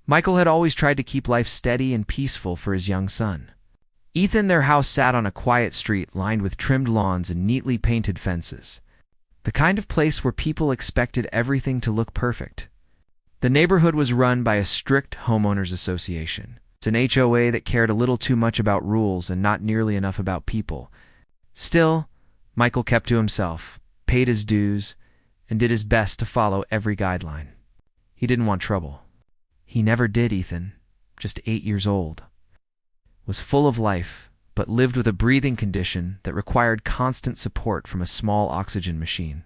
Michael had always tried to keep life steady and peaceful for his young son. Ethan, their house sat on a quiet street lined with trimmed lawns and neatly painted fences. The kind of place where people expected everything to look perfect. The neighborhood was run by a strict homeowners association. It's an HOA that cared a little too much about rules and not nearly enough about people. Still, Michael kept to himself, paid his dues, and did his best to follow every guideline. He didn't want trouble. He never did, Ethan, just 8 years old. Was full of life, but lived with a breathing condition that required constant support from a small oxygen machine.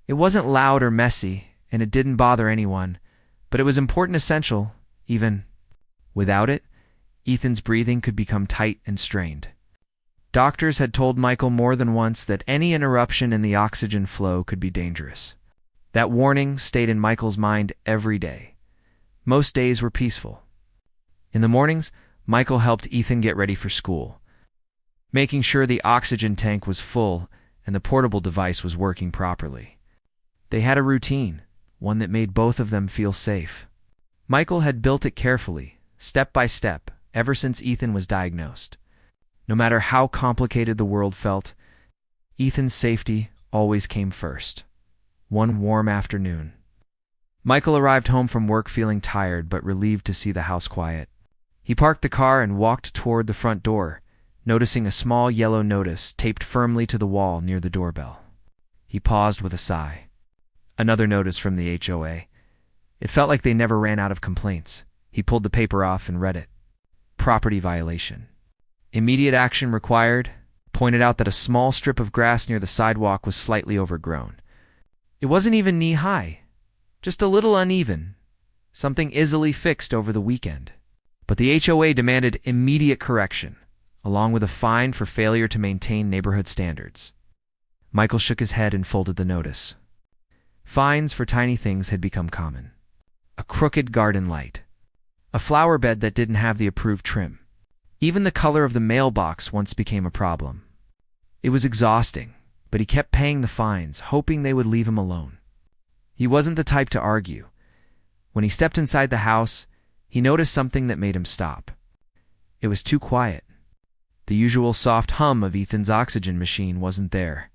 It wasn't loud or messy, and it didn't bother anyone, but it was important essential, even. Without it, Ethan's breathing could become tight and strained. Doctors had told Michael more than once that any interruption in the oxygen flow could be dangerous. That warning stayed in Michael's mind every day. Most days were peaceful. In the mornings, Michael helped Ethan get ready for school, making sure the oxygen tank was full and the portable device was working properly. They had a routine, one that made both of them feel safe. Michael had built it carefully, step by step, ever since Ethan was diagnosed. No matter how complicated the world felt, Ethan's safety always came first. One warm afternoon, Michael arrived home from work feeling tired but relieved to see the house quiet. He parked the car and walked toward the front door, noticing a small yellow notice taped firmly to the wall near the doorbell. He paused with a sigh. Another notice from the HOA. It felt like they never ran out of complaints. He pulled the paper off and read it. Property violation. Immediate action required. Pointed out that a small strip of grass near the sidewalk was slightly overgrown. It wasn't even knee-high, just a little uneven, something easily fixed over the weekend. But the HOA demanded immediate correction, along with a fine for failure to maintain neighborhood standards. Michael shook his head and folded the notice. Fines for tiny things had become common. A crooked garden light. A flower bed that didn't have the approved trim. Even the color of the mailbox once became a problem. It was exhausting, but he kept paying the fines, hoping they would leave him alone. He wasn't the type to argue. When he stepped inside the house, he noticed something that made him stop. It was too quiet. The usual soft hum of Ethan's oxygen machine wasn't there.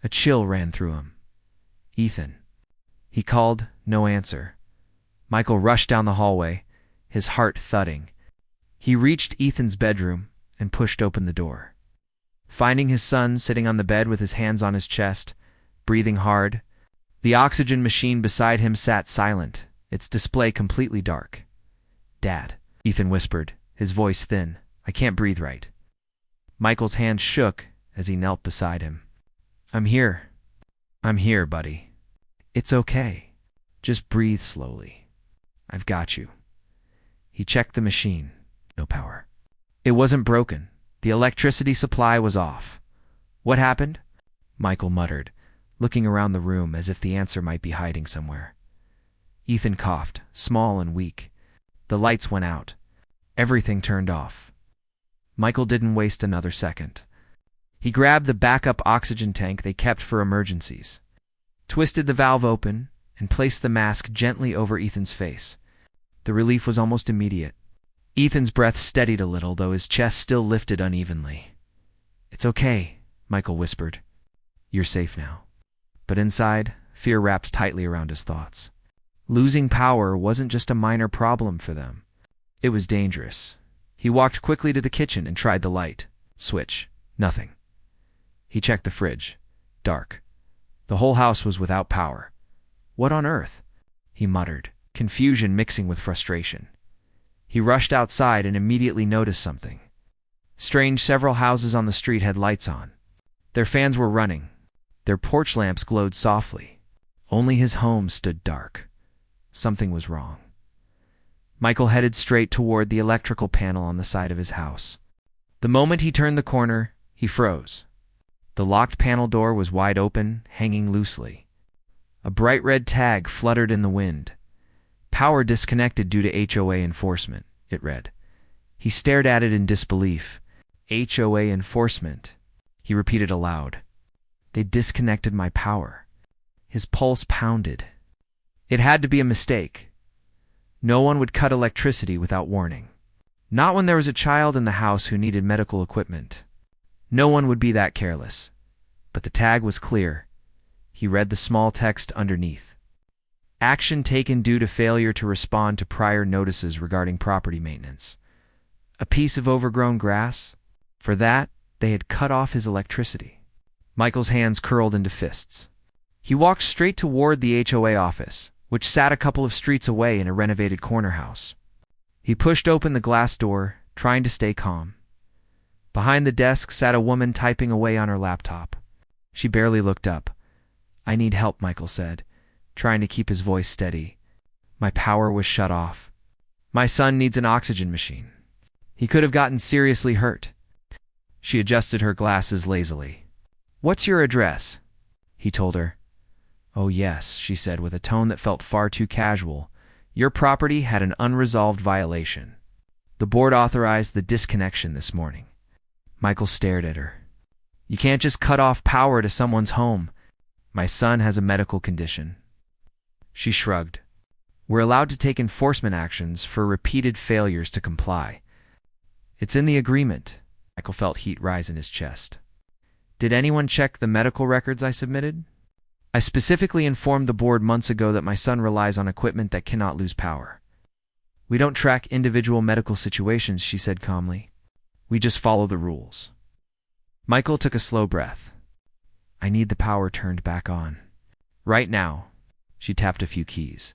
A chill ran through him. Ethan. He called, no answer. Michael rushed down the hallway, his heart thudding. He reached Ethan's bedroom and pushed open the door. Finding his son sitting on the bed with his hands on his chest, breathing hard, the oxygen machine beside him sat silent, its display completely dark. "Dad," Ethan whispered, his voice thin. "I can't breathe right." Michael's hand shook as he knelt beside him. "I'm here. I'm here, buddy. It's okay. Just breathe slowly. I've got you." He checked the machine. No power. It wasn't broken. The electricity supply was off. "What happened?" Michael muttered, looking around the room as if the answer might be hiding somewhere. Ethan coughed, small and weak. The lights went out. Everything turned off. Michael didn't waste another second. He grabbed the backup oxygen tank they kept for emergencies, twisted the valve open, and placed the mask gently over Ethan's face. The relief was almost immediate. Ethan's breath steadied a little, though his chest still lifted unevenly. "It's okay," Michael whispered. "You're safe now." But inside, fear wrapped tightly around his thoughts. Losing power wasn't just a minor problem for them. It was dangerous. He walked quickly to the kitchen and tried the light. Switch. Nothing. He checked the fridge. Dark. The whole house was without power. "What on earth?" he muttered, confusion mixing with frustration. He rushed outside and immediately noticed something. Strange, several houses on the street had lights on. Their fans were running. Their porch lamps glowed softly. Only his home stood dark. Something was wrong. Michael headed straight toward the electrical panel on the side of his house. The moment he turned the corner, he froze. The locked panel door was wide open, hanging loosely. A bright red tag fluttered in the wind. "Power disconnected due to HOA enforcement," it read. He stared at it in disbelief. "HOA enforcement," he repeated aloud. "They disconnected my power." His pulse pounded. It had to be a mistake. No one would cut electricity without warning. Not when there was a child in the house who needed medical equipment. No one would be that careless. But the tag was clear. He read the small text underneath. Action taken due to failure to respond to prior notices regarding property maintenance. A piece of overgrown grass? For that, they had cut off his electricity. Michael's hands curled into fists. He walked straight toward the HOA office, which sat a couple of streets away in a renovated corner house. He pushed open the glass door, trying to stay calm. Behind the desk sat a woman typing away on her laptop. She barely looked up. "I need help," Michael said, trying to keep his voice steady. "My power was shut off. My son needs an oxygen machine. He could have gotten seriously hurt." She adjusted her glasses lazily. "What's your address?" he told her. "Oh yes," she said with a tone that felt far too casual. "Your property had an unresolved violation. The board authorized the disconnection this morning." Michael stared at her. "You can't just cut off power to someone's home. My son has a medical condition." She shrugged. "We're allowed to take enforcement actions for repeated failures to comply. It's in the agreement." Michael felt heat rise in his chest. "Did anyone check the medical records I submitted?" "I specifically informed the board months ago that my son relies on equipment that cannot lose power." "We don't track individual medical situations," she said calmly. "We just follow the rules." Michael took a slow breath. "I need the power turned back on. Right now." She tapped a few keys.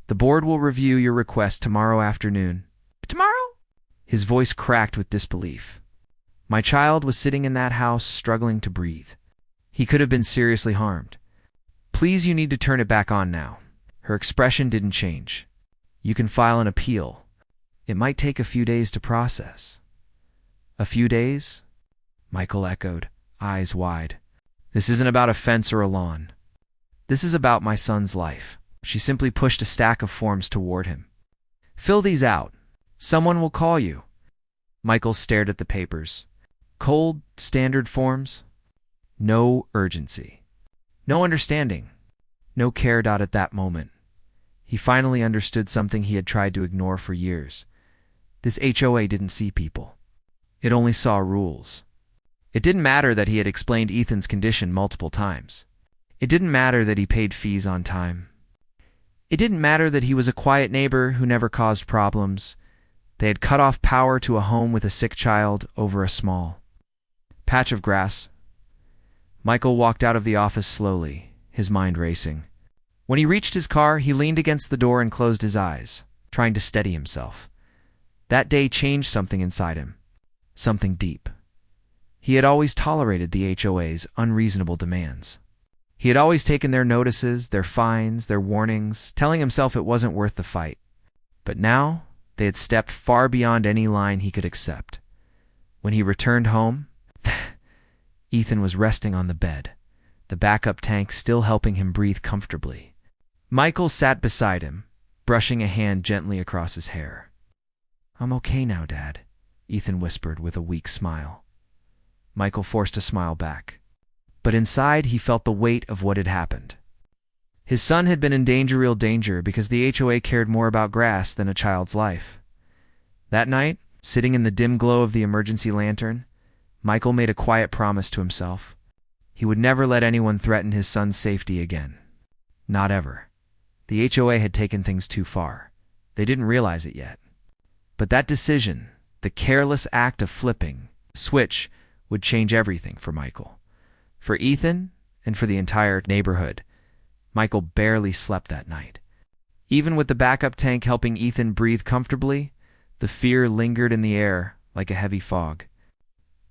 "The board will review your request tomorrow afternoon." "Tomorrow?" His voice cracked with disbelief. "My child was sitting in that house struggling to breathe. He could have been seriously harmed. Please, you need to turn it back on now." Her expression didn't change. "You can file an appeal. It might take a few days to process." "A few days?" Michael echoed, eyes wide. "This isn't about a fence or a lawn. This is about my son's life." She simply pushed a stack of forms toward him. "Fill these out. Someone will call you." Michael stared at the papers. Cold, standard forms. No urgency. No understanding. No care. At that moment, he finally understood something he had tried to ignore for years. This HOA didn't see people. It only saw rules. It didn't matter that he had explained Ethan's condition multiple times. It didn't matter that he paid fees on time. It didn't matter that he was a quiet neighbor who never caused problems. They had cut off power to a home with a sick child over a small patch of grass. Michael walked out of the office slowly, his mind racing. When he reached his car, he leaned against the door and closed his eyes, trying to steady himself. That day changed something inside him. Something deep. He had always tolerated the HOA's unreasonable demands. He had always taken their notices, their fines, their warnings, telling himself it wasn't worth the fight. But now, they had stepped far beyond any line he could accept. When he returned home, Ethan was resting on the bed, the backup tank still helping him breathe comfortably. Michael sat beside him, brushing a hand gently across his hair. "I'm okay now, Dad," Ethan whispered with a weak smile. Michael forced a smile back. But inside, he felt the weight of what had happened. His son had been in real danger because the HOA cared more about grass than a child's life. That night, sitting in the dim glow of the emergency lantern, Michael made a quiet promise to himself. He would never let anyone threaten his son's safety again. Not ever. The HOA had taken things too far. They didn't realize it yet. But that decision, the careless act of flipping the switch, would change everything for Michael. For Ethan, and for the entire neighborhood. Michael barely slept that night. Even with the backup tank helping Ethan breathe comfortably, the fear lingered in the air like a heavy fog.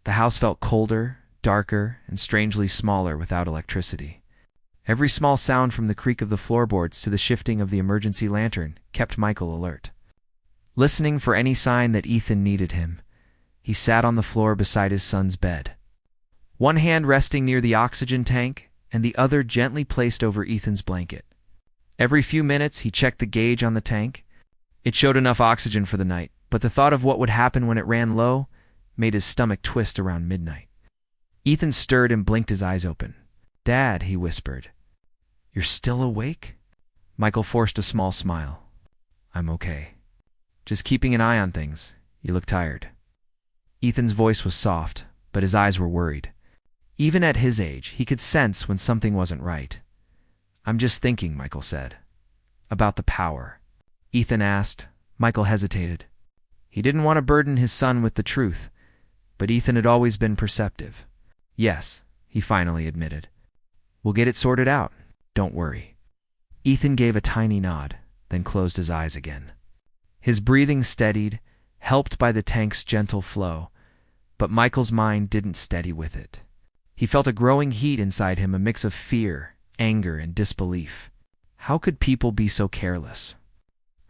The house felt colder, darker, and strangely smaller without electricity. Every small sound from the creak of the floorboards to the shifting of the emergency lantern kept Michael alert. Listening for any sign that Ethan needed him, he sat on the floor beside his son's bed. One hand resting near the oxygen tank, and the other gently placed over Ethan's blanket. Every few minutes, he checked the gauge on the tank. It showed enough oxygen for the night, but the thought of what would happen when it ran low made his stomach twist around midnight. Ethan stirred and blinked his eyes open. "Dad," he whispered. "You're still awake?" Michael forced a small smile. I'm okay. Just keeping an eye on things. You look tired. Ethan's voice was soft, but his eyes were worried. Even at his age, he could sense when something wasn't right. I'm just thinking, Michael said. About the power. Ethan asked. Michael hesitated. He didn't want to burden his son with the truth, but Ethan had always been perceptive. Yes, he finally admitted. We'll get it sorted out. Don't worry. Ethan gave a tiny nod, then closed his eyes again. His breathing steadied, helped by the tank's gentle flow, but Michael's mind didn't steady with it. He felt a growing heat inside him, a mix of fear, anger, and disbelief. How could people be so careless?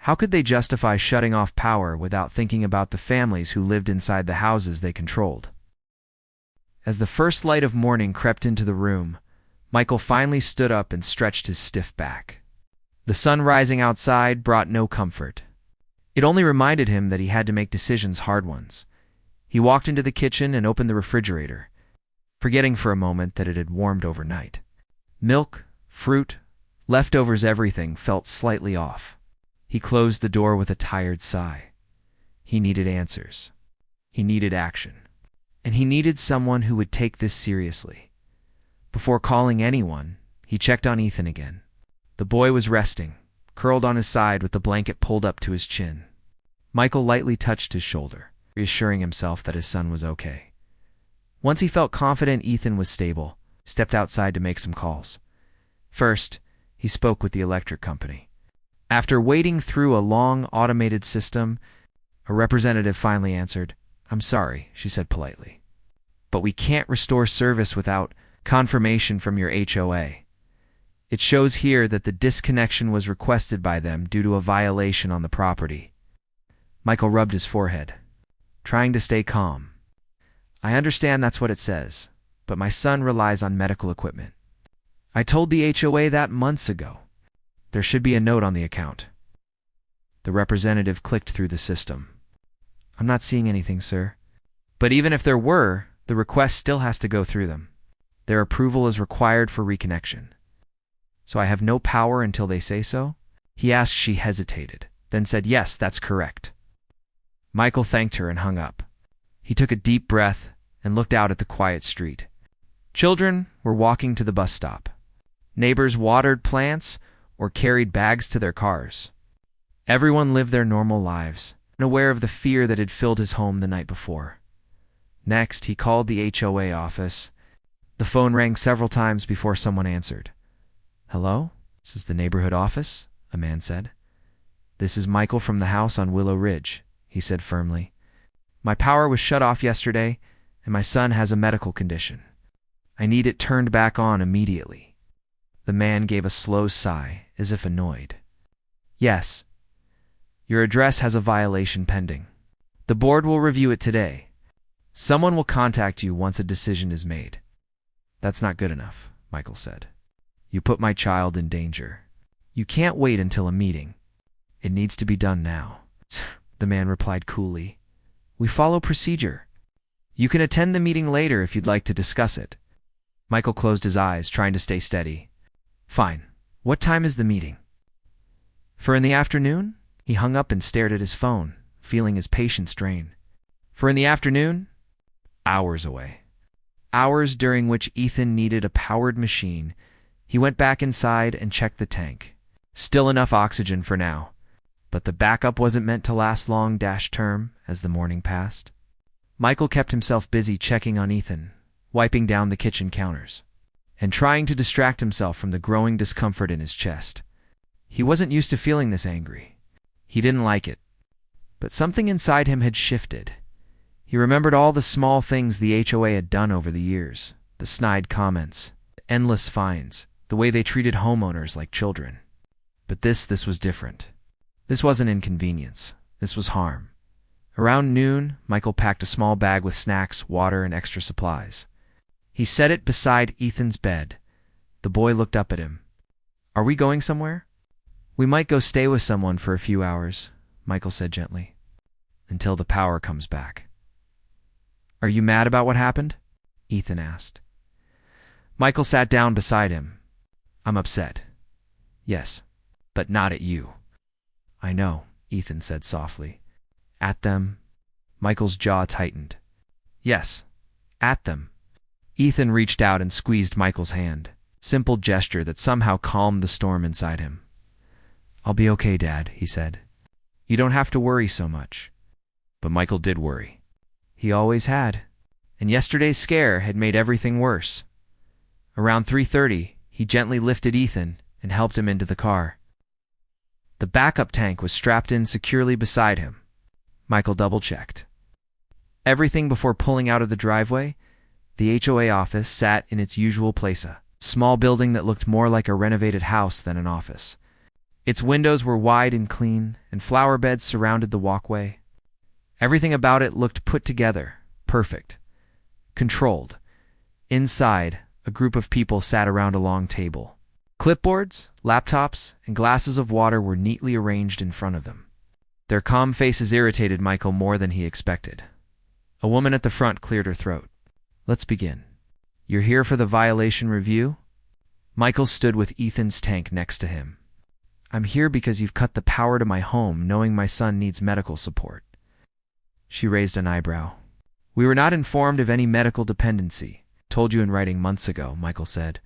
How could they justify shutting off power without thinking about the families who lived inside the houses they controlled? As the first light of morning crept into the room, Michael finally stood up and stretched his stiff back. The sun rising outside brought no comfort. It only reminded him that he had to make decisions, hard ones. He walked into the kitchen and opened the refrigerator, forgetting for a moment that it had warmed overnight. Milk, fruit, leftovers, everything felt slightly off. He closed the door with a tired sigh. He needed answers. He needed action. And he needed someone who would take this seriously. Before calling anyone, he checked on Ethan again. The boy was resting, curled on his side with the blanket pulled up to his chin. Michael lightly touched his shoulder, reassuring himself that his son was okay. Once he felt confident Ethan was stable, he stepped outside to make some calls. First, he spoke with the electric company. After wading through a long automated system, a representative finally answered. I'm sorry, she said politely, but we can't restore service without confirmation from your HOA. It shows here that the disconnection was requested by them due to a violation on the property. Michael rubbed his forehead, trying to stay calm. I understand that's what it says, but my son relies on medical equipment. I told the HOA that months ago. There should be a note on the account. The representative clicked through the system. I'm not seeing anything, sir. But even if there were, the request still has to go through them. Their approval is required for reconnection. So I have no power until they say so? He asked. She hesitated, then said, yes, that's correct. Michael thanked her and hung up. He took a deep breath and looked out at the quiet street. Children were walking to the bus stop. Neighbors watered plants or carried bags to their cars. Everyone lived their normal lives, unaware of the fear that had filled his home the night before. Next, he called the HOA office. The phone rang several times before someone answered. Hello? This is the neighborhood office, a man said. This is Michael from the house on Willow Ridge, he said firmly. My power was shut off yesterday, and my son has a medical condition. I need it turned back on immediately. The man gave a slow sigh, as if annoyed. Yes. Your address has a violation pending. The board will review it today. Someone will contact you once a decision is made. That's not good enough, Michael said. You put my child in danger. You can't wait until a meeting. It needs to be done now. The man replied coolly. We follow procedure. You can attend the meeting later if you'd like to discuss it. Michael closed his eyes, trying to stay steady. Fine. What time is the meeting? For in the afternoon? He hung up and stared at his phone, feeling his patience drain. For in the afternoon? Hours away. Hours during which Ethan needed a powered machine. He went back inside and checked the tank. Still enough oxygen for now. But the backup wasn't meant to last long. Term as the morning passed. Michael kept himself busy checking on Ethan, wiping down the kitchen counters, and trying to distract himself from the growing discomfort in his chest. He wasn't used to feeling this angry. He didn't like it. But something inside him had shifted. He remembered all the small things the HOA had done over the years, the snide comments, the endless fines, the way they treated homeowners like children. But this was different. This wasn't inconvenience. This was harm. Around noon, Michael packed a small bag with snacks, water, and extra supplies. He set it beside Ethan's bed. The boy looked up at him. Are we going somewhere? We might go stay with someone for a few hours, Michael said gently, until the power comes back. Are you mad about what happened? Ethan asked. Michael sat down beside him. I'm upset. Yes, but not at you. I know, Ethan said softly. At them? Michael's jaw tightened. Yes, at them. Ethan reached out and squeezed Michael's hand. Simple gesture that somehow calmed the storm inside him. I'll be okay, Dad, he said. You don't have to worry so much. But Michael did worry. He always had. And yesterday's scare had made everything worse. Around 3:30, he gently lifted Ethan and helped him into the car. The backup tank was strapped in securely beside him. Michael double-checked. Everything before pulling out of the driveway, the HOA office sat in its usual place, a small building that looked more like a renovated house than an office. Its windows were wide and clean, and flower beds surrounded the walkway. Everything about it looked put together, perfect, controlled. Inside, a group of people sat around a long table. Clipboards, laptops, and glasses of water were neatly arranged in front of them. Their calm faces irritated Michael more than he expected. A woman at the front cleared her throat. Let's begin. You're here for the violation review? Michael stood with Ethan's tank next to him. I'm here because you've cut the power to my home, knowing my son needs medical support. She raised an eyebrow. We were not informed of any medical dependency. Told you in writing months ago, Michael said.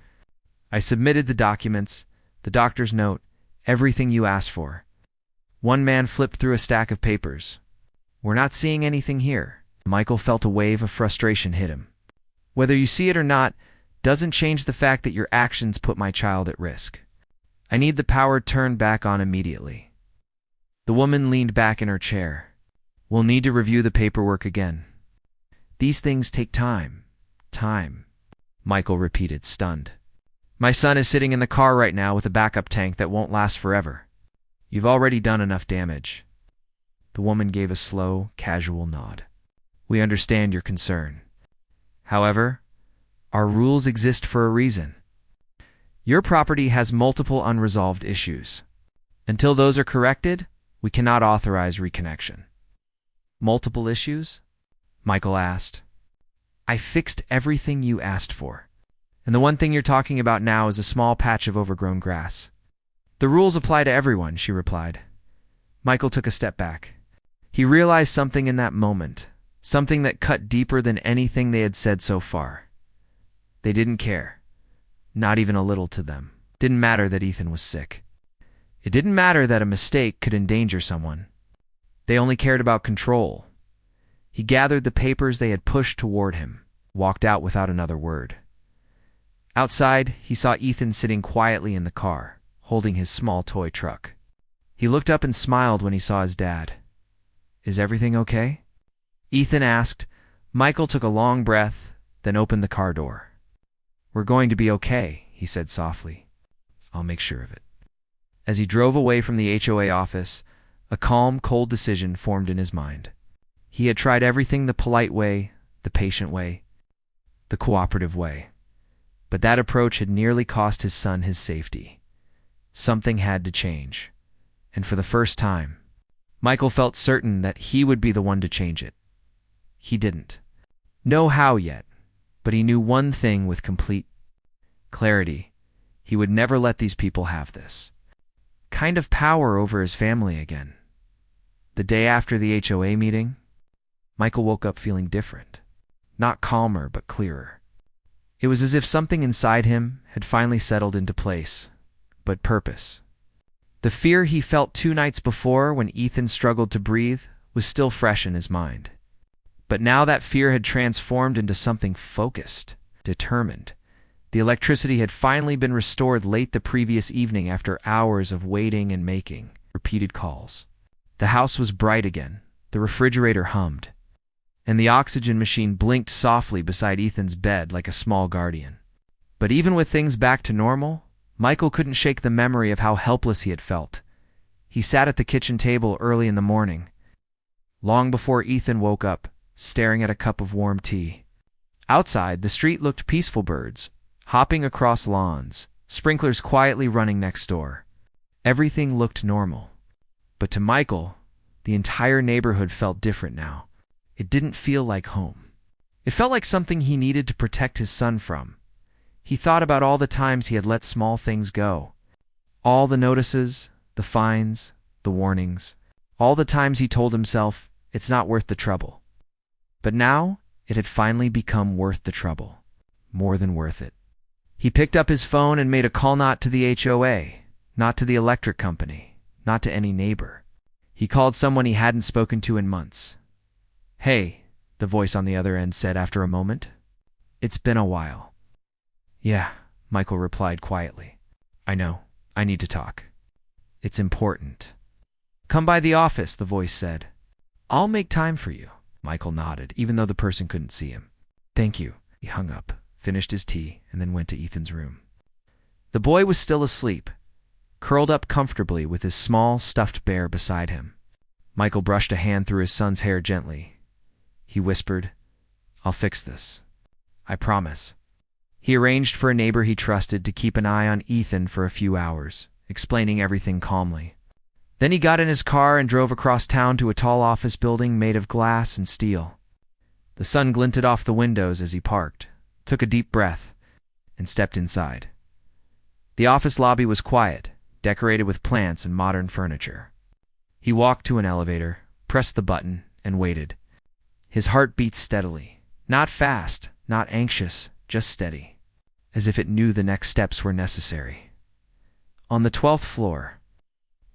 I submitted the documents, the doctor's note, everything you asked for. One man flipped through a stack of papers. We're not seeing anything here. Michael felt a wave of frustration hit him. Whether you see it or not doesn't change the fact that your actions put my child at risk. I need the power turned back on immediately. The woman leaned back in her chair. We'll need to review the paperwork again. These things take time. Time, Michael repeated, stunned. My son is sitting in the car right now with a backup tank that won't last forever. You've already done enough damage. The woman gave a slow, casual nod. We understand your concern. However, our rules exist for a reason. Your property has multiple unresolved issues. Until those are corrected, we cannot authorize reconnection. Multiple issues? Michael asked. I fixed everything you asked for. And the one thing you're talking about now is a small patch of overgrown grass. The rules apply to everyone, she replied. Michael took a step back. He realized something in that moment, something that cut deeper than anything they had said so far. They didn't care. Not even a little to them. It didn't matter that Ethan was sick. It didn't matter that a mistake could endanger someone. They only cared about control. He gathered the papers they had pushed toward him, walked out without another word. Outside, he saw Ethan sitting quietly in the car, holding his small toy truck. He looked up and smiled when he saw his dad. Is everything okay? Ethan asked. Michael took a long breath, then opened the car door. We're going to be okay, he said softly. I'll make sure of it. As he drove away from the HOA office, a calm, cold decision formed in his mind. He had tried everything the polite way, the patient way, the cooperative way. But that approach had nearly cost his son his safety. Something had to change. And for the first time, Michael felt certain that he would be the one to change it. He didn't know how yet, but he knew one thing with complete clarity. He would never let these people have this kind of power over his family again. The day after the HOA meeting, Michael woke up feeling different. Not calmer, but clearer. It was as if something inside him had finally settled into place, but purpose. The fear he felt 2 nights before when Ethan struggled to breathe was still fresh in his mind. But now that fear had transformed into something focused, determined. The electricity had finally been restored late the previous evening after hours of waiting and making repeated calls. The house was bright again, the refrigerator hummed, and the oxygen machine blinked softly beside Ethan's bed like a small guardian. But even with things back to normal, Michael couldn't shake the memory of how helpless he had felt. He sat at the kitchen table early in the morning, long before Ethan woke up, staring at a cup of warm tea. Outside, the street looked peaceful, birds hopping across lawns, sprinklers quietly running next door. Everything looked normal. But to Michael, the entire neighborhood felt different now. It didn't feel like home. It felt like something he needed to protect his son from. He thought about all the times he had let small things go. All the notices, the fines, the warnings, All the times he told himself, it's not worth the trouble. But now, it had finally become worth the trouble. More than worth it. He picked up his phone and made a call, not to the HOA, not to the electric company, not to any neighbor. He called someone he hadn't spoken to in months. "Hey," the voice on the other end said after a moment. "It's been a while." "Yeah," Michael replied quietly. "I know. I need to talk. It's important." "Come by the office," the voice said. "I'll make time for you." Michael nodded, even though the person couldn't see him. "Thank you." He hung up, finished his tea, and then went to Ethan's room. The boy was still asleep, curled up comfortably with his small, stuffed bear beside him. Michael brushed a hand through his son's hair gently. He whispered, "I'll fix this. I promise." He arranged for a neighbor he trusted to keep an eye on Ethan for a few hours, explaining everything calmly. Then he got in his car and drove across town to a tall office building made of glass and steel. The sun glinted off the windows as he parked, took a deep breath, and stepped inside. The office lobby was quiet, decorated with plants and modern furniture. He walked to an elevator, pressed the button, and waited. His heart beat steadily. Not fast, not anxious, just steady, as if it knew the next steps were necessary. On the 12th floor,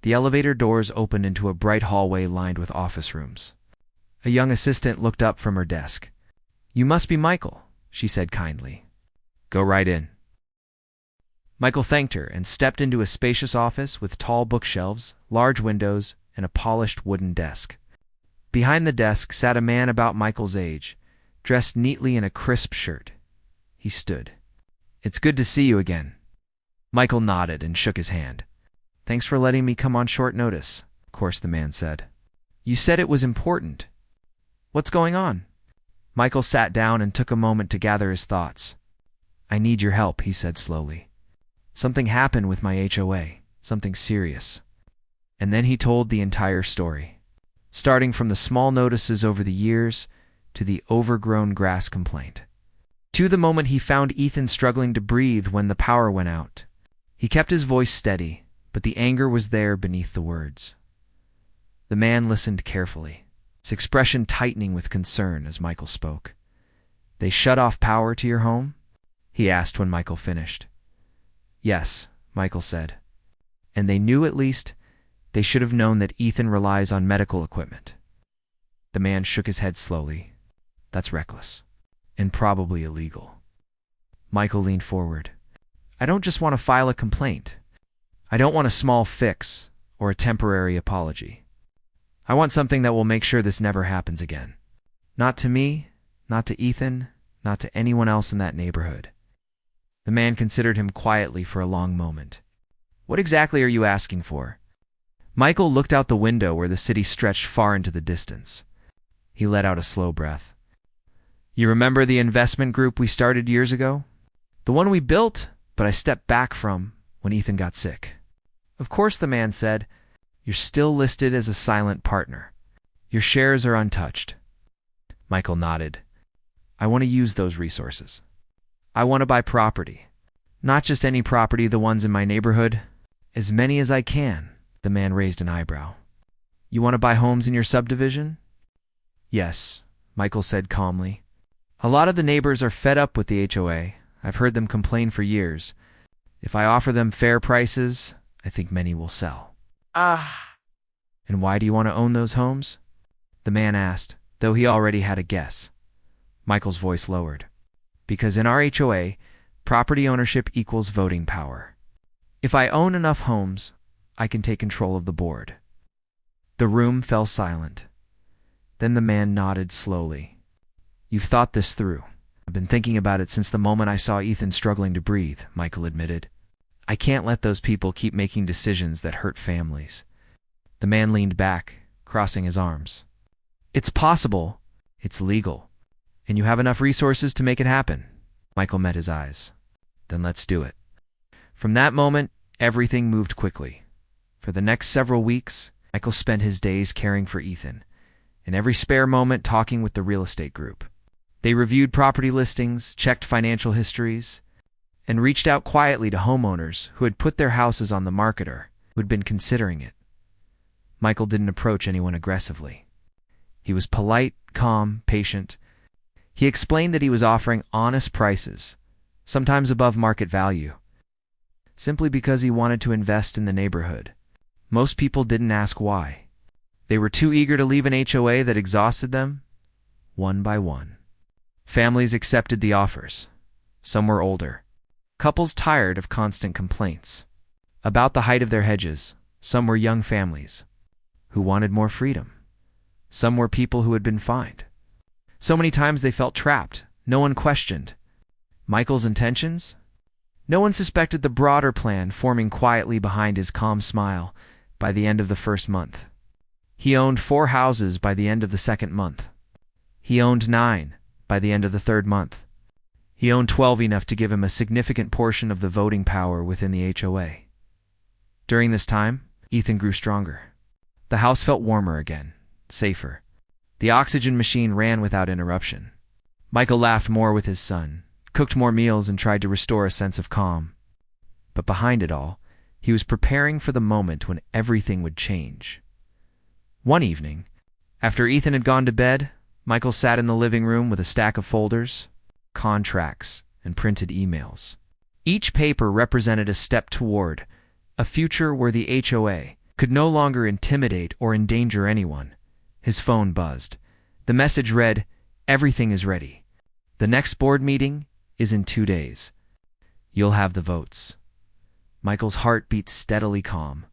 the elevator doors opened into a bright hallway lined with office rooms. A young assistant looked up from her desk. "You must be Michael," she said kindly. "Go right in." Michael thanked her and stepped into a spacious office with tall bookshelves, large windows, and a polished wooden desk. Behind the desk sat a man about Michael's age, dressed neatly in a crisp shirt. He stood. "It's good to see you again." Michael nodded and shook his hand. "Thanks for letting me come on short notice," of course the man said. "You said it was important. What's going on?" Michael sat down and took a moment to gather his thoughts. "I need your help," he said slowly. "Something happened with my HOA, something serious." And then he told the entire story, starting from the small notices over the years to the overgrown grass complaint, to the moment he found Ethan struggling to breathe when the power went out. He kept his voice steady, but the anger was there beneath the words. The man listened carefully, his expression tightening with concern as Michael spoke. "They shut off power to your home?" he asked when Michael finished. "Yes," Michael said. "And they knew, at least, they should have known that Ethan relies on medical equipment." The man shook his head slowly. "That's reckless, and probably illegal." Michael leaned forward. "I don't just want to file a complaint. I don't want a small fix or a temporary apology. I want something that will make sure this never happens again. Not to me, not to Ethan, not to anyone else in that neighborhood." The man considered him quietly for a long moment. "What exactly are you asking for?" Michael looked out the window where the city stretched far into the distance. He let out a slow breath. "You remember the investment group we started years ago? The one we built, but I stepped back from when Ethan got sick." "Of course," the man said. "You're still listed as a silent partner. Your shares are untouched." Michael nodded. "I want to use those resources. I want to buy property. Not just any property, the ones in my neighborhood. As many as I can." The man raised an eyebrow. "You want to buy homes in your subdivision?" "Yes," Michael said calmly. "A lot of the neighbors are fed up with the HOA. I've heard them complain for years. If I offer them fair prices, I think many will sell." "And why do you want to own those homes?" the man asked, though he already had a guess. Michael's voice lowered. "Because in our HOA, property ownership equals voting power. If I own enough homes, I can take control of the board." The room fell silent. Then the man nodded slowly. "You've thought this through." "I've been thinking about it since the moment I saw Ethan struggling to breathe," Michael admitted. "I can't let those people keep making decisions that hurt families." The man leaned back, crossing his arms. "It's possible. It's legal. And you have enough resources to make it happen." Michael met his eyes. "Then let's do it." From that moment, everything moved quickly. For the next several weeks, Michael spent his days caring for Ethan, and every spare moment talking with the real estate group. They reviewed property listings, checked financial histories, and reached out quietly to homeowners who had put their houses on the market or who had been considering it. Michael didn't approach anyone aggressively. He was polite, calm, patient. He explained that he was offering honest prices, sometimes above market value, simply because he wanted to invest in the neighborhood. Most people didn't ask why. They were too eager to leave an HOA that exhausted them, one by one. Families accepted the offers. Some were older. Couples tired of constant complaints about the height of their hedges. Some were young families who wanted more freedom. Some were people who had been fined. So many times they felt trapped. No one questioned Michael's intentions. No one suspected the broader plan forming quietly behind his calm smile by the end of the first month. He owned 4 houses by the end of the second month. He owned 9 by the end of the third month. He owned 12, enough to give him a significant portion of the voting power within the HOA. During this time, Ethan grew stronger. The house felt warmer again, safer. The oxygen machine ran without interruption. Michael laughed more with his son, cooked more meals, and tried to restore a sense of calm. But behind it all, he was preparing for the moment when everything would change. One evening, after Ethan had gone to bed, Michael sat in the living room with a stack of folders, contracts, and printed emails. Each paper represented a step toward a future where the HOA could no longer intimidate or endanger anyone. His phone buzzed. The message read, "Everything is ready. The next board meeting is in 2 days. You'll have the votes." Michael's heart beat steadily calm.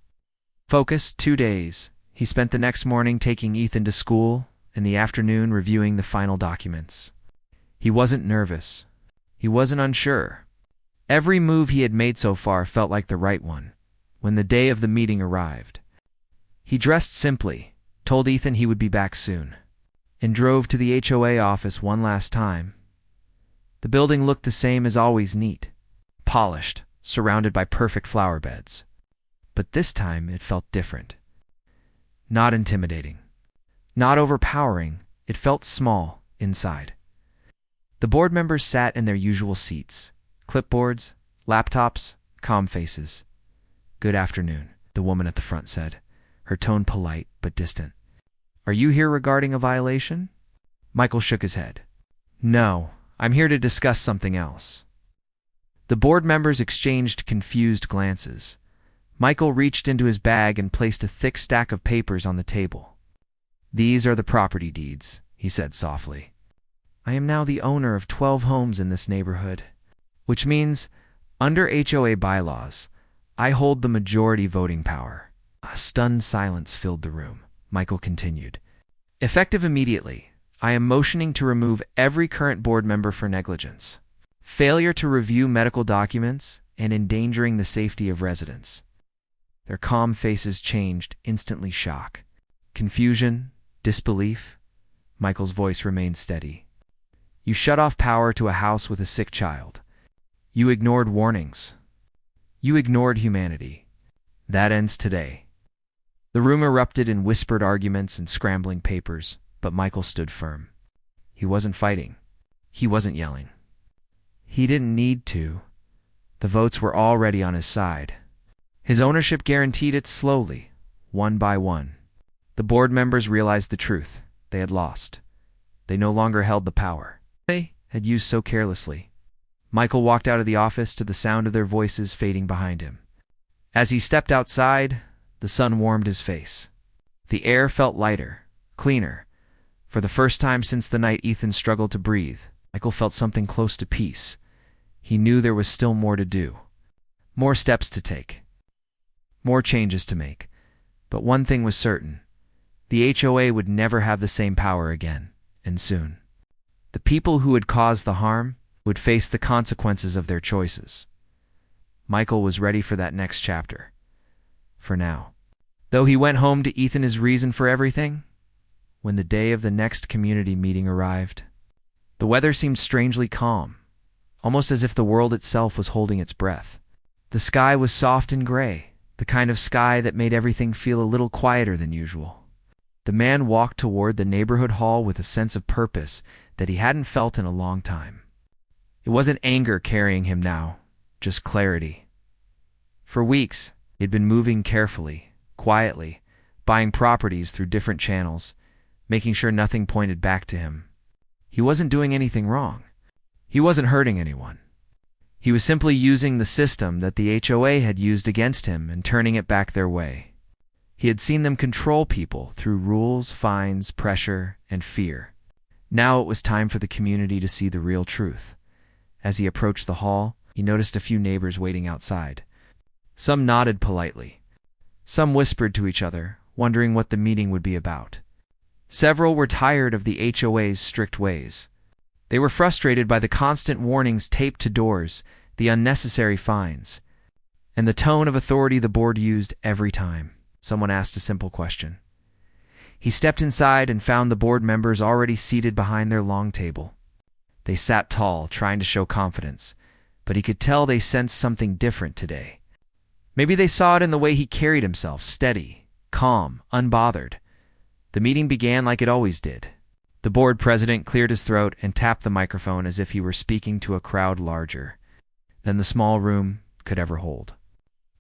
Focused, 2 days. He spent the next morning taking Ethan to school, and the afternoon reviewing the final documents. He wasn't nervous. He wasn't unsure. Every move he had made so far felt like the right one. When the day of the meeting arrived, he dressed simply, told Ethan he would be back soon, and drove to the HOA office one last time. The building looked the same as always, neat, polished, surrounded by perfect flower beds. But this time it felt different. Not intimidating. Not overpowering. It felt small inside. The board members sat in their usual seats. Clipboards, laptops, calm faces. "Good afternoon," the woman at the front said, her tone polite but distant. "Are you here regarding a violation?" Michael shook his head. "No, I'm here to discuss something else." The board members exchanged confused glances. Michael reached into his bag and placed a thick stack of papers on the table. "These are the property deeds," he said softly. "I am now the owner of 12 homes in this neighborhood, which means, under HOA bylaws, I hold the majority voting power." A stunned silence filled the room. Michael continued, "Effective immediately, I am motioning to remove every current board member for negligence, failure to review medical documents, and endangering the safety of residents." Their calm faces changed, instantly shock. Confusion, disbelief. Michael's voice remained steady. "You shut off power to a house with a sick child. You ignored warnings. You ignored humanity. That ends today." The room erupted in whispered arguments and scrambling papers, but Michael stood firm. He wasn't fighting. He wasn't yelling. He didn't need to. The votes were already on his side. His ownership guaranteed it slowly, one by one. The board members realized the truth. They had lost. They no longer held the power they had used so carelessly. Michael walked out of the office to the sound of their voices fading behind him. As he stepped outside, the sun warmed his face. The air felt lighter, cleaner. For the first time since the night Ethan struggled to breathe, Michael felt something close to peace. He knew there was still more to do, more steps to take, more changes to make. But one thing was certain. The HOA would never have the same power again, and soon. The people who had caused the harm would face the consequences of their choices. Michael was ready for that next chapter. For now. Though he went home to Ethan his reason for everything, when the day of the next community meeting arrived, the weather seemed strangely calm, almost as if the world itself was holding its breath. The sky was soft and gray, the kind of sky that made everything feel a little quieter than usual. The man walked toward the neighborhood hall with a sense of purpose that he hadn't felt in a long time. It wasn't anger carrying him now, just clarity. For weeks, he'd been moving carefully, quietly, buying properties through different channels, making sure nothing pointed back to him. He wasn't doing anything wrong. He wasn't hurting anyone. He was simply using the system that the HOA had used against him and turning it back their way. He had seen them control people through rules, fines, pressure, and fear. Now it was time for the community to see the real truth. As he approached the hall, he noticed a few neighbors waiting outside. Some nodded politely. Some whispered to each other, wondering what the meeting would be about. Several were tired of the HOA's strict ways. They were frustrated by the constant warnings taped to doors, the unnecessary fines, and the tone of authority the board used every time someone asked a simple question. He stepped inside and found the board members already seated behind their long table. They sat tall, trying to show confidence, but he could tell they sensed something different today. Maybe they saw it in the way he carried himself, steady, calm, unbothered. The meeting began like it always did. The board president cleared his throat and tapped the microphone as if he were speaking to a crowd larger than the small room could ever hold.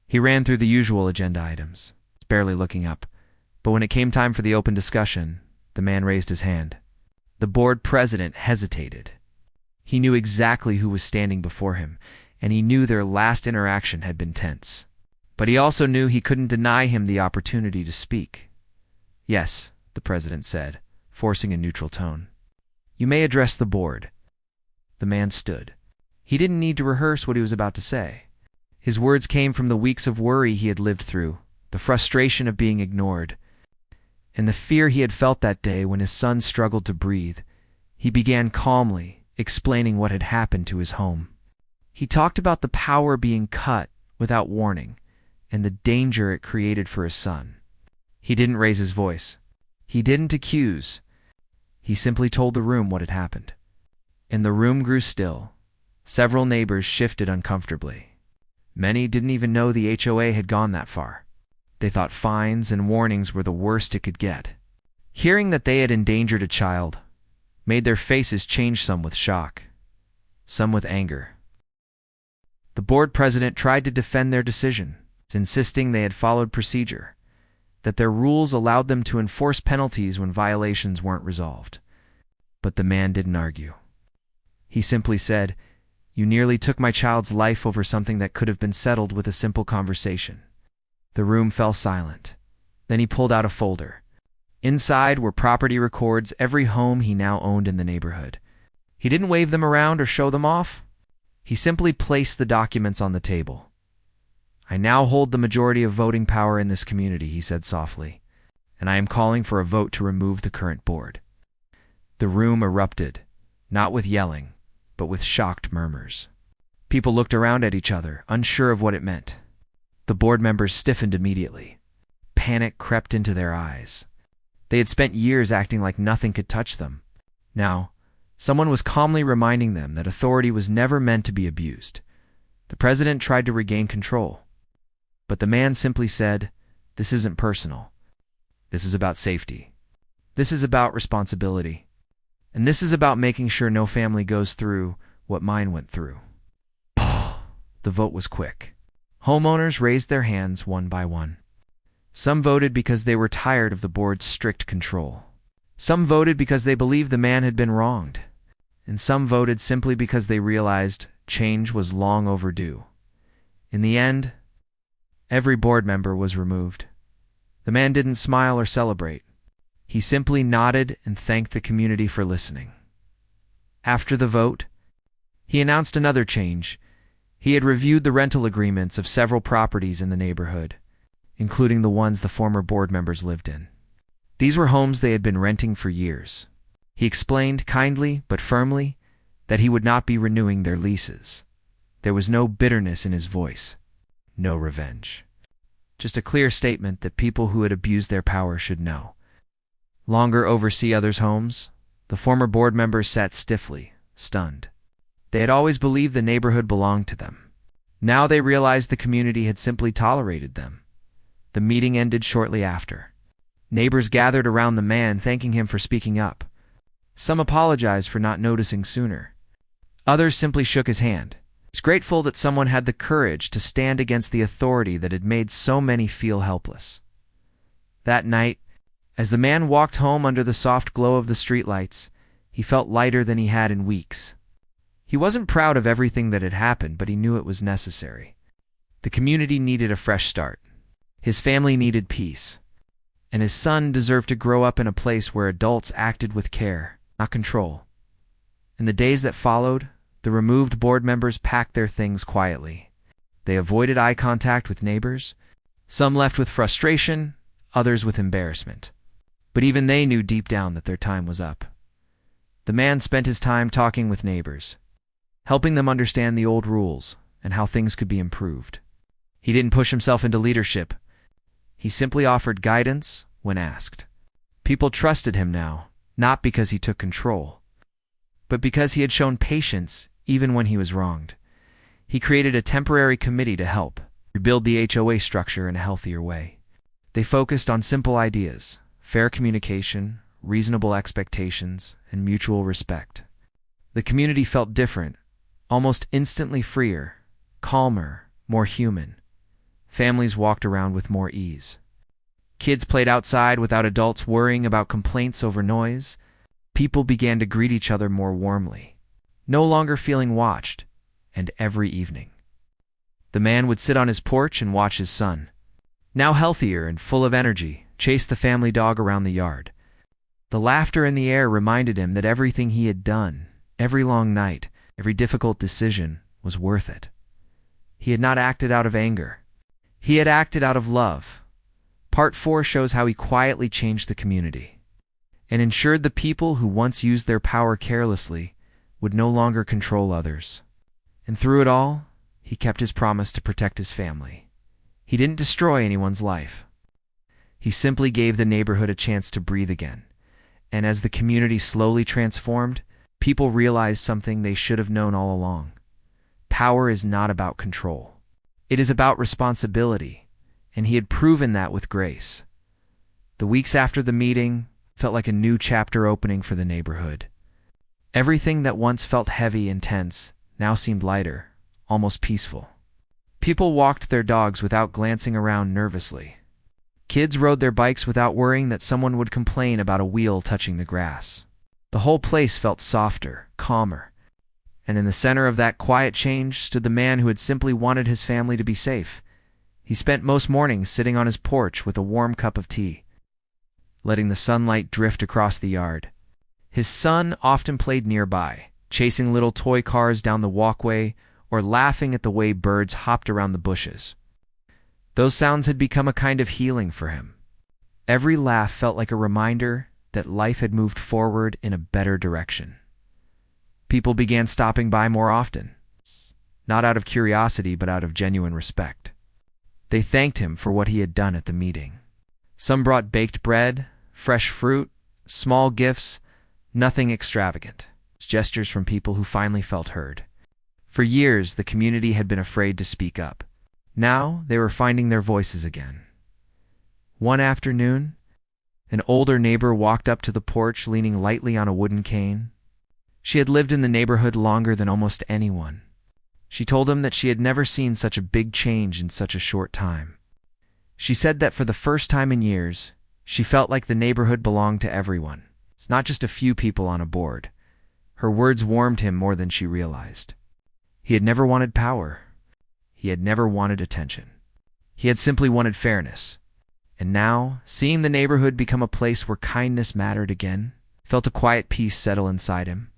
He ran through the usual agenda items, barely looking up, but when it came time for the open discussion, the man raised his hand. The board president hesitated. He knew exactly who was standing before him, and he knew their last interaction had been tense. But he also knew he couldn't deny him the opportunity to speak. "Yes," the president said, forcing a neutral tone. "You may address the board." The man stood. He didn't need to rehearse what he was about to say. His words came from the weeks of worry he had lived through, the frustration of being ignored, and the fear he had felt that day when his son struggled to breathe. He began calmly, explaining what had happened to his home. He talked about the power being cut without warning and the danger it created for his son. He didn't raise his voice. He didn't accuse. He simply told the room what had happened. And the room grew still. Several neighbors shifted uncomfortably. Many didn't even know the HOA had gone that far. They thought fines and warnings were the worst it could get. Hearing that they had endangered a child made their faces change, some with shock, some with anger. The board president tried to defend their decision, insisting they had followed procedure, that their rules allowed them to enforce penalties when violations weren't resolved. But the man didn't argue. He simply said, "You nearly took my child's life over something that could have been settled with a simple conversation." The room fell silent. Then he pulled out a folder. Inside were property records, every home he now owned in the neighborhood. He didn't wave them around or show them off. He simply placed the documents on the table. "I now hold the majority of voting power in this community," he said softly, "and I am calling for a vote to remove the current board." The room erupted, not with yelling, but with shocked murmurs. People looked around at each other, unsure of what it meant. The board members stiffened immediately. Panic crept into their eyes. They had spent years acting like nothing could touch them. Now, someone was calmly reminding them that authority was never meant to be abused. The president tried to regain control. But the man simply said, "This isn't personal. This is about safety. This is about responsibility. And this is about making sure no family goes through what mine went through." The vote was quick. Homeowners raised their hands one by one. Some voted because they were tired of the board's strict control. Some voted because they believed the man had been wronged. And some voted simply because they realized change was long overdue. In the end, every board member was removed. The man didn't smile or celebrate. He simply nodded and thanked the community for listening. After the vote, he announced another change. He had reviewed the rental agreements of several properties in the neighborhood, including the ones the former board members lived in. These were homes they had been renting for years. He explained kindly but firmly that he would not be renewing their leases. There was no bitterness in his voice, no revenge. Just a clear statement that people who had abused their power should no longer oversee others' homes. The former board members sat stiffly, stunned. They had always believed the neighborhood belonged to them. Now they realized the community had simply tolerated them. The meeting ended shortly after. Neighbors gathered around the man, thanking him for speaking up. Some apologized for not noticing sooner. Others simply shook his hand. He was grateful that someone had the courage to stand against the authority that had made so many feel helpless. That night, as the man walked home under the soft glow of the streetlights, he felt lighter than he had in weeks. He wasn't proud of everything that had happened, but he knew it was necessary. The community needed a fresh start. His family needed peace. And his son deserved to grow up in a place where adults acted with care, not control. In the days that followed, the removed board members packed their things quietly. They avoided eye contact with neighbors. Some left with frustration, others with embarrassment. But even they knew deep down that their time was up. The man spent his time talking with neighbors, helping them understand the old rules and how things could be improved. He didn't push himself into leadership. He simply offered guidance when asked. People trusted him now, not because he took control, but because he had shown patience even when he was wronged. He created a temporary committee to help rebuild the HOA structure in a healthier way. They focused on simple ideas: fair communication, reasonable expectations, and mutual respect. The community felt different, almost instantly freer, calmer, more human. Families walked around with more ease. Kids played outside without adults worrying about complaints over noise. People began to greet each other more warmly, no longer feeling watched, and every evening. The man would sit on his porch and watch his son, now healthier and full of energy, chase the family dog around the yard. The laughter in the air reminded him that everything he had done, every long night, every difficult decision, was worth it. He had not acted out of anger. He had acted out of love. Part 4 shows how he quietly changed the community and ensured the people who once used their power carelessly would no longer control others. And through it all, he kept his promise to protect his family. He didn't destroy anyone's life. He simply gave the neighborhood a chance to breathe again. And as the community slowly transformed, people realized something they should have known all along. Power is not about control. It is about responsibility, and he had proven that with grace. The weeks after the meeting felt like a new chapter opening for the neighborhood. Everything that once felt heavy and tense now seemed lighter, almost peaceful. People walked their dogs without glancing around nervously. Kids rode their bikes without worrying that someone would complain about a wheel touching the grass. The whole place felt softer, calmer. And in the center of that quiet change stood the man who had simply wanted his family to be safe. He spent most mornings sitting on his porch with a warm cup of tea, letting the sunlight drift across the yard. His son often played nearby, chasing little toy cars down the walkway or laughing at the way birds hopped around the bushes. Those sounds had become a kind of healing for him. Every laugh felt like a reminder that life had moved forward in a better direction. People began stopping by more often, not out of curiosity but out of genuine respect. They thanked him for what he had done at the meeting. Some brought baked bread, fresh fruit, small gifts, nothing extravagant. Gestures from people who finally felt heard. For years, the community had been afraid to speak up. Now, they were finding their voices again. One afternoon, an older neighbor walked up to the porch leaning lightly on a wooden cane. She had lived in the neighborhood longer than almost anyone. She told him that she had never seen such a big change in such a short time. She said that for the first time in years, she felt like the neighborhood belonged to everyone. It's not just a few people on a board. Her words warmed him more than she realized. He had never wanted power. He had never wanted attention. He had simply wanted fairness. And now, seeing the neighborhood become a place where kindness mattered again, felt a quiet peace settle inside him.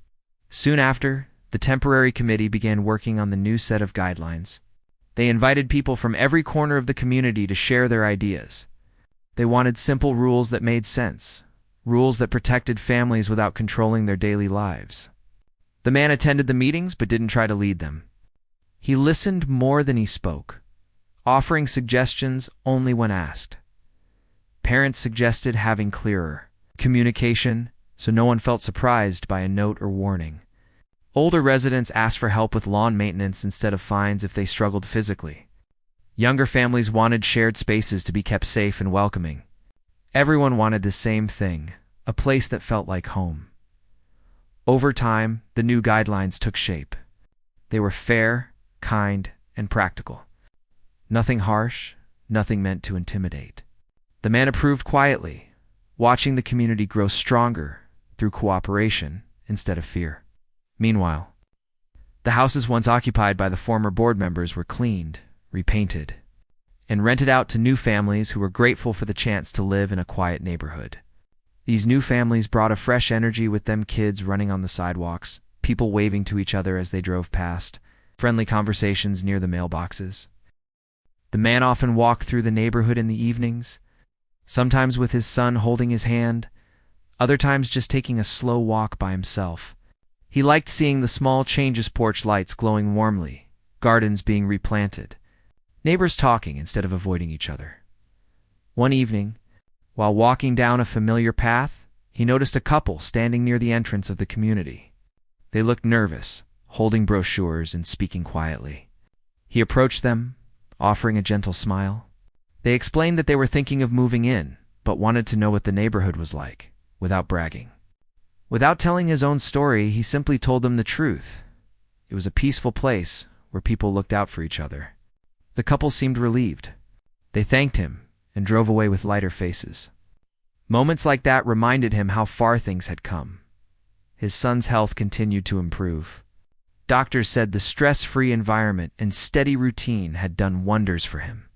Soon after, the temporary committee began working on the new set of guidelines. They invited people from every corner of the community to share their ideas. They wanted simple rules that made sense, rules that protected families without controlling their daily lives. The man attended the meetings but didn't try to lead them. He listened more than he spoke, offering suggestions only when asked. Parents suggested having clearer communication so no one felt surprised by a note or warning. Older residents asked for help with lawn maintenance instead of fines if they struggled physically. Younger families wanted shared spaces to be kept safe and welcoming. Everyone wanted the same thing, a place that felt like home. Over time, the new guidelines took shape. They were fair, kind, and practical. Nothing harsh, nothing meant to intimidate. The man approved quietly, watching the community grow stronger through cooperation instead of fear. Meanwhile, the houses once occupied by the former board members were cleaned, repainted, and rented out to new families who were grateful for the chance to live in a quiet neighborhood. These new families brought a fresh energy with them, kids running on the sidewalks, people waving to each other as they drove past, friendly conversations near the mailboxes. The man often walked through the neighborhood in the evenings, sometimes with his son holding his hand, other times just taking a slow walk by himself. He liked seeing the small changes, porch lights glowing warmly, gardens being replanted, neighbors talking instead of avoiding each other. One evening, while walking down a familiar path, he noticed a couple standing near the entrance of the community. They looked nervous, holding brochures and speaking quietly. He approached them, offering a gentle smile. They explained that they were thinking of moving in, but wanted to know what the neighborhood was like, without bragging. Without telling his own story, he simply told them the truth. It was a peaceful place where people looked out for each other. The couple seemed relieved. They thanked him and drove away with lighter faces. Moments like that reminded him how far things had come. His son's health continued to improve. Doctors said the stress-free environment and steady routine had done wonders for him.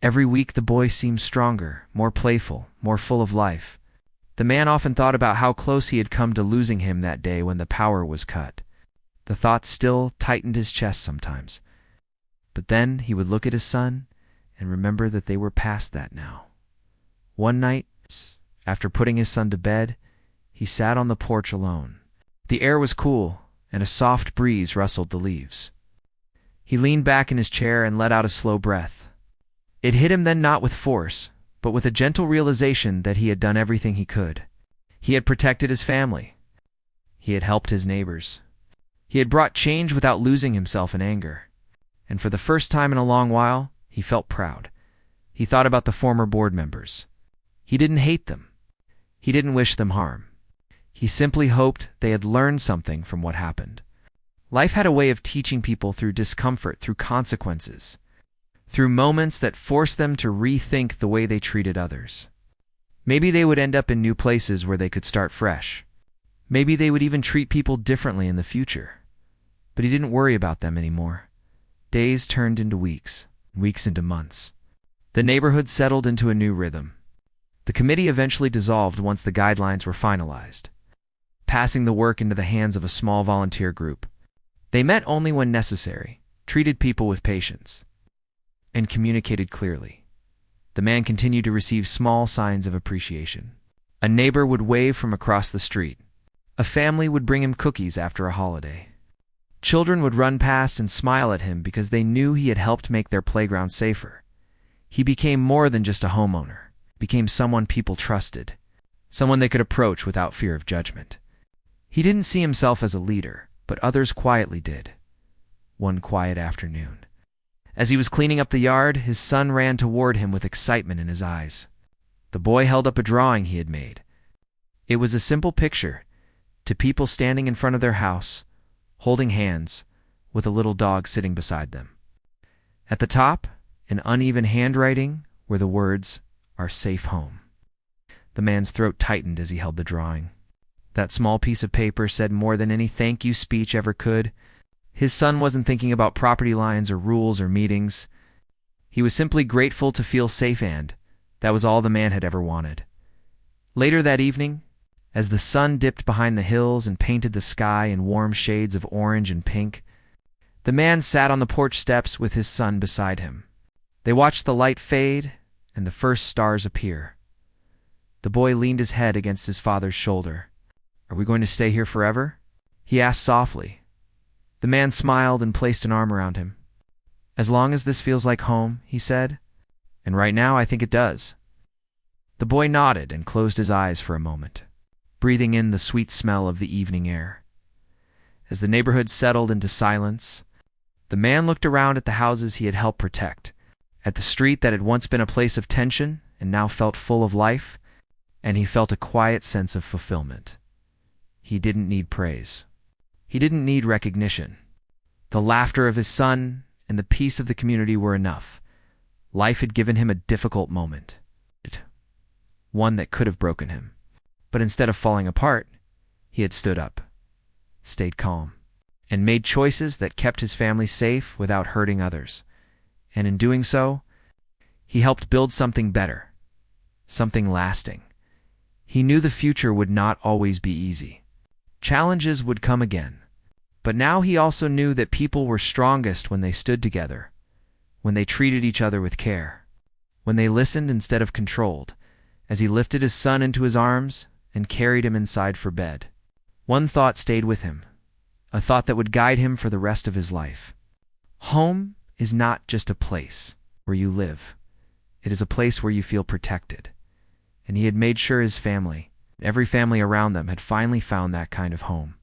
Every week the boy seemed stronger, more playful, more full of life. The man often thought about how close he had come to losing him that day when the power was cut. The thought still tightened his chest sometimes. But then he would look at his son and remember that they were past that now. One night, after putting his son to bed, he sat on the porch alone. The air was cool, and a soft breeze rustled the leaves. He leaned back in his chair and let out a slow breath. It hit him then, not with force, but with a gentle realization that he had done everything he could. He had protected his family. He had helped his neighbors. He had brought change without losing himself in anger. And for the first time in a long while, he felt proud. He thought about the former board members. He didn't hate them. He didn't wish them harm. He simply hoped they had learned something from what happened. Life had a way of teaching people through discomfort, through consequences, through moments that forced them to rethink the way they treated others. Maybe they would end up in new places where they could start fresh. Maybe they would even treat people differently in the future. But he didn't worry about them anymore. Days turned into weeks, weeks into months. The neighborhood settled into a new rhythm. The committee eventually dissolved once the guidelines were finalized, passing the work into the hands of a small volunteer group. They met only when necessary, treated people with patience, and communicated clearly. The man continued to receive small signs of appreciation. A neighbor would wave from across the street. A family would bring him cookies after a holiday. Children would run past and smile at him because they knew he had helped make their playground safer. He became more than just a homeowner, became someone people trusted, someone they could approach without fear of judgment. He didn't see himself as a leader, but others quietly did. One quiet afternoon, as he was cleaning up the yard, his son ran toward him with excitement in his eyes. The boy held up a drawing he had made. It was a simple picture, to people standing in front of their house, holding hands, with a little dog sitting beside them. At the top, in uneven handwriting, were the words, "Our safe home." The man's throat tightened as he held the drawing. That small piece of paper said more than any thank you speech ever could. His son wasn't thinking about property lines or rules or meetings. He was simply grateful to feel safe, and that was all the man had ever wanted. Later that evening, as the sun dipped behind the hills and painted the sky in warm shades of orange and pink, the man sat on the porch steps with his son beside him. They watched the light fade and the first stars appear. The boy leaned his head against his father's shoulder. "Are we going to stay here forever?" he asked softly. The man smiled and placed an arm around him. "As long as this feels like home," he said, "and right now I think it does." The boy nodded and closed his eyes for a moment, breathing in the sweet smell of the evening air. As the neighborhood settled into silence, the man looked around at the houses he had helped protect, at the street that had once been a place of tension and now felt full of life, and he felt a quiet sense of fulfillment. He didn't need praise. He didn't need recognition. The laughter of his son and the peace of the community were enough. Life had given him a difficult moment, one that could have broken him. But instead of falling apart, he had stood up, stayed calm, and made choices that kept his family safe without hurting others. And in doing so, he helped build something better, something lasting. He knew the future would not always be easy. Challenges would come again. But now he also knew that people were strongest when they stood together, when they treated each other with care, when they listened instead of controlled, as he lifted his son into his arms and carried him inside for bed. One thought stayed with him, a thought that would guide him for the rest of his life. Home is not just a place where you live. It is a place where you feel protected. And he had made sure his family, every family around them, had finally found that kind of home.